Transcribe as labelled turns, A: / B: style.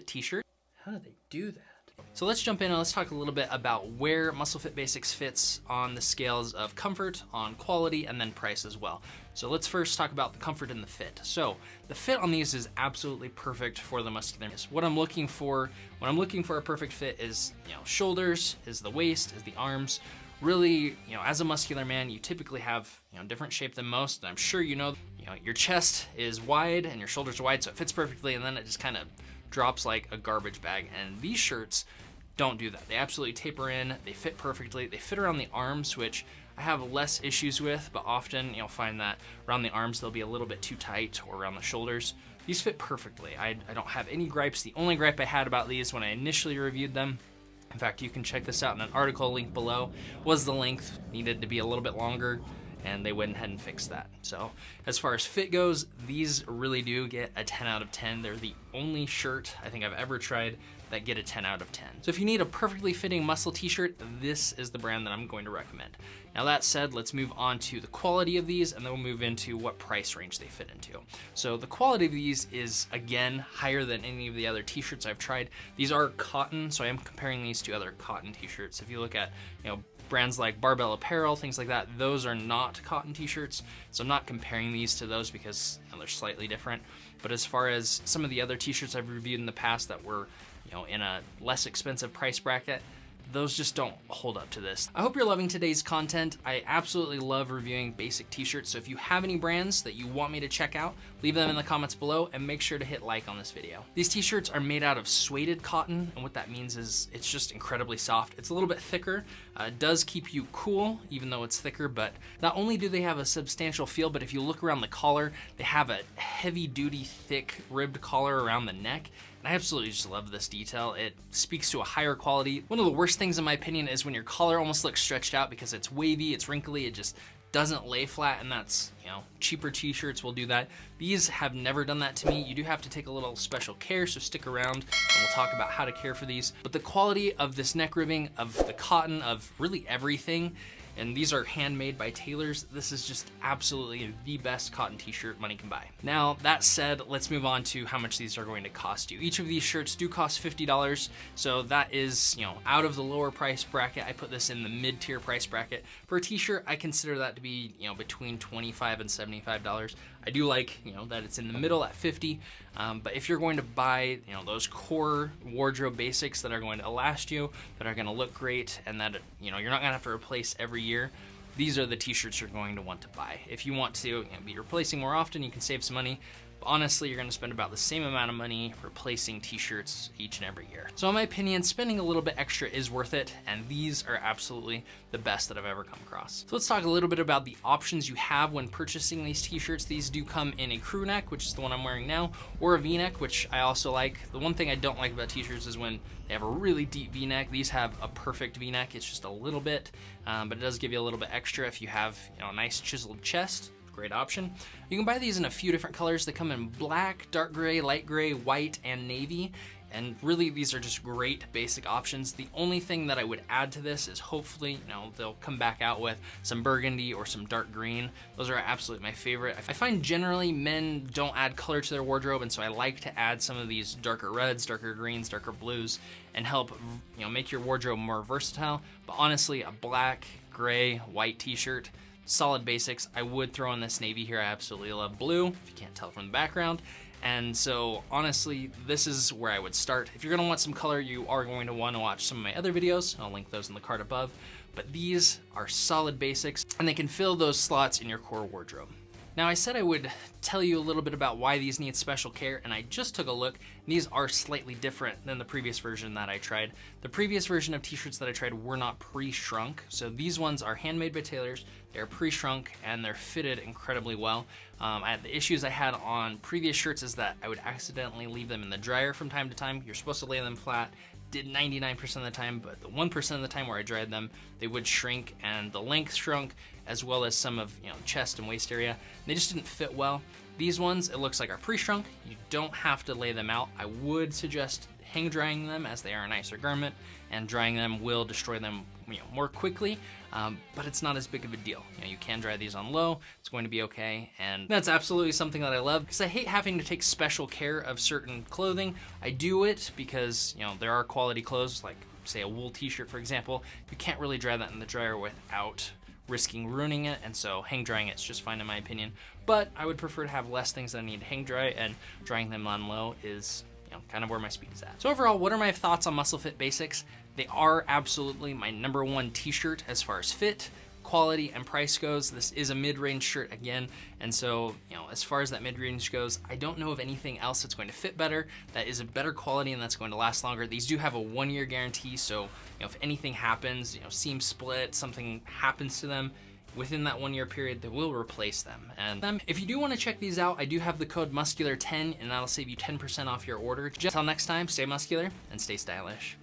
A: t-shirt.
B: How do they do that?
A: So let's jump in and let's talk a little bit about where Muscle Fit Basics fits on the scales of comfort, on quality, and then price as well. So let's first talk about the comfort and the fit. So the fit on these is absolutely perfect for the muscular. What I'm looking for when I'm looking for a perfect fit is, shoulders, is the waist, is the arms. Really, as a muscular man, you typically have, different shape than most. And I'm sure your chest is wide and your shoulders are wide, so it fits perfectly, and then it just kind of drops like a garbage bag. And these shirts don't do that. They absolutely taper in, they fit perfectly, they fit around the arms, which I have less issues with, but often you'll find that around the arms they'll be a little bit too tight, or around the shoulders. These fit perfectly. I don't have any gripes. The only gripe I had about these when I initially reviewed them, in fact, you can check this out in an article linked below, was the length needed to be a little bit longer, and they went ahead and fixed that. So as far as fit goes, these really do get a 10 out of 10. They're the only shirt I think I've ever tried that get a 10 out of 10. So if you need a perfectly fitting muscle t-shirt, this is the brand that I'm going to recommend. Now that said, let's move on to the quality of these, and then we'll move into what price range they fit into. So the quality of these is, again, higher than any of the other t-shirts I've tried. These are cotton, so I am comparing these to other cotton t-shirts. If you look at, brands like Barbell Apparel, things like that, those are not cotton t-shirts. So I'm not comparing these to those because they're slightly different. But as far as some of the other t-shirts I've reviewed in the past that were, in a less expensive price bracket, those just don't hold up to this. I hope you're loving today's content. I absolutely love reviewing basic t-shirts, so if you have any brands that you want me to check out, leave them in the comments below and make sure to hit like on this video. These t-shirts are made out of suede cotton, and what that means is it's just incredibly soft. It's a little bit thicker. It does keep you cool, even though it's thicker, but not only do they have a substantial feel, but if you look around the collar, they have a heavy-duty, thick, ribbed collar around the neck. I absolutely just love this detail. It speaks to a higher quality. One of the worst things in my opinion is when your collar almost looks stretched out because it's wavy, it's wrinkly, it just doesn't lay flat, and that's, cheaper t-shirts will do that. These have never done that to me. You do have to take a little special care, so stick around and we'll talk about how to care for these. But the quality of this neck ribbing, of the cotton, of really everything, and these are handmade by tailors. This is just absolutely the best cotton t-shirt money can buy. Now, that said, let's move on to how much these are going to cost you. Each of these shirts do cost $50, so that is, out of the lower price bracket. I put this in the mid-tier price bracket. For a t-shirt, I consider that to be, between $25 and $75. I do like, that it's in the middle at 50, but if you're going to buy, those core wardrobe basics that are going to last you, that are going to look great, and that, you're not going to have to replace every year, these are the t-shirts you're going to want to buy. If you want to be replacing more often, you can save some money. But honestly, you're going to spend about the same amount of money replacing t-shirts each and every year. So in my opinion, spending a little bit extra is worth it, and these are absolutely the best that I've ever come across. So let's talk a little bit about the options you have when purchasing these t-shirts. These do come in a crew neck, which is the one I'm wearing now, or a v-neck, which I also like. The one thing I don't like about t-shirts is when they have a really deep v-neck. These have a perfect v-neck. It's just a little bit, but it does give you a little bit extra if you have a nice chiseled chest. Great option. You can buy these in a few different colors. They come in black, dark gray, light gray, white, and navy. And really, these are just great basic options. The only thing that I would add to this is hopefully, they'll come back out with some burgundy or some dark green. Those are absolutely my favorite. I find generally men don't add color to their wardrobe, and so I like to add some of these darker reds, darker greens, darker blues, and help, make your wardrobe more versatile. But honestly, a black, gray, white t-shirt, solid basics. I would throw in this navy here. I absolutely love blue, if you can't tell from the background. And so honestly, this is where I would start. If you're gonna want some color, you are going to wanna watch some of my other videos. I'll link those in the card above. But these are solid basics, and they can fill those slots in your core wardrobe. Now, I said I would tell you a little bit about why these need special care, and I just took a look, and these are slightly different than the previous version that I tried. The previous version of t-shirts that I tried were not pre-shrunk, so these ones are handmade by tailors, they're pre-shrunk, and they're fitted incredibly well. The issues I had on previous shirts is that I would accidentally leave them in the dryer from time to time. You're supposed to lay them flat. Did 99% of the time, but the 1% of the time where I dried them, they would shrink, and the length shrunk, as well as some of chest and waist area. They just didn't fit well. These ones, it looks like are pre-shrunk. You don't have to lay them out. I would suggest hang drying them as they are a nicer garment, and drying them will destroy them more quickly, but it's not as big of a deal. You can dry these on low, it's going to be okay, and that's absolutely something that I love, because I hate having to take special care of certain clothing. I do it because there are quality clothes, like say a wool t-shirt for example. You can't really dry that in the dryer without risking ruining it, and so hang drying it's just fine in my opinion. But I would prefer to have less things that I need to hang dry, and drying them on low is kind of where my speed is at. So overall, what are my thoughts on Muscle Fit Basics? They are absolutely my #1 t-shirt as far as fit, quality, and price goes. This is a mid-range shirt again, and so as far as that mid-range goes, I don't know of anything else that's going to fit better, that is a better quality, and that's going to last longer. These do have a 1-year guarantee, so if anything happens, seam split, something happens to them, within that 1-year period, they will replace them. And if you do want to check these out, I do have the code muscular10, and that'll save you 10% off your order. Just until next time, stay muscular and stay stylish.